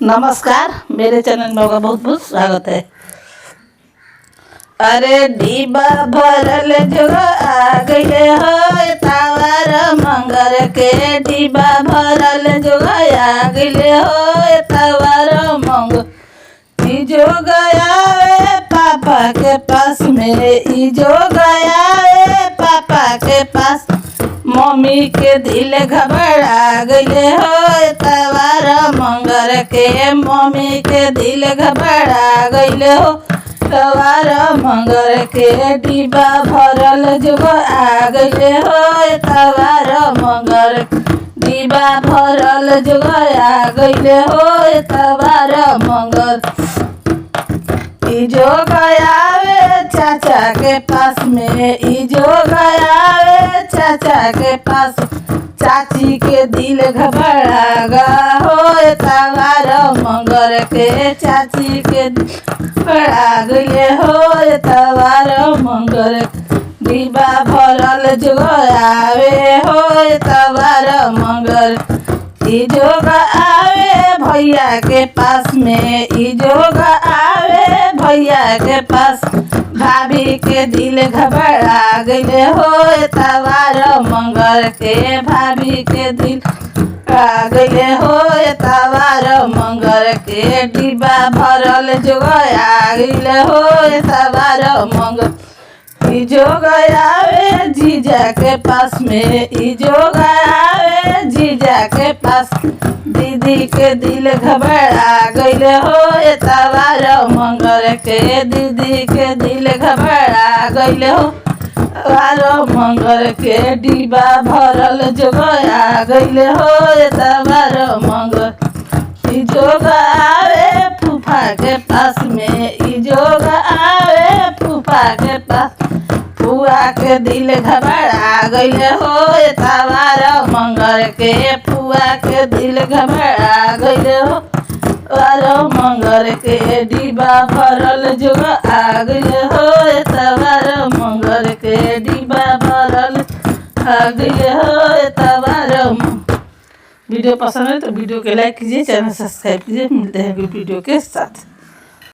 नमस्कार, मेरे चैनल में आपका बहुत बहुत स्वागत है। अरे डिब्बा भरल जो आ गए हो तावर मंगर के, डिब्बा भरल जो आ गए हो तावर मंग। ई जो गया वे पापा के पास में, ई जो गया वे पापा के पास। मम्मी के दिल घबरा गए हो तवार मंगर के, मम्मी के दिल घबरा गए हो तवार मंगर के। डिब्बा भरल जो आ गए हो तवार मंगर, डिब्बा भरल जो आ गए हो तवार मंगर। ई जो गया वे चाचा के पास में, ई जो गया वे चाचा के पास। चाची के दिल घबरा गा हो तवार मंगर के, चाची के घबरा गए हो तवार मंगर। डिब्बा भरल जो आवे हो तवार मंगर। ई जोग आवे भैया के पास में, ई जोग आवे भैया के पास। भाभी के दिल घबरा गए हो तवार मंगर के, भाभी के दिल घबरा गए हो तवार मंगर के। डिब्बा भरल जो आ गए हो तवार मंगर। ई जोग आवे जीजा के पास में, ई जोग आवे जीजा के पास। दीदी के दिल घबरा गए हो तवार मंगर के, दीदी के दिल घबरा गए हो तवार मंगर के। डिब्बा भरल जो आ गए हो तवार मंगर। ई जोग आवे फूफा के पास में, ई जोग आवे फूफा के पास। फुआ के दिल घबरा गए हो तवार मंगर के, फुआ के दिल घबरा गए हो तवार मंगर के। डिब्बा भरल जो आ गए हो तवार मंगर के, डिब्बा भरल आ गए हो तवार मंगर। वीडियो पसंद है तो वीडियो को लाइक कीजिए, चैनल सब्सक्राइब कीजिए। मिलते हैं वीडियो के साथ।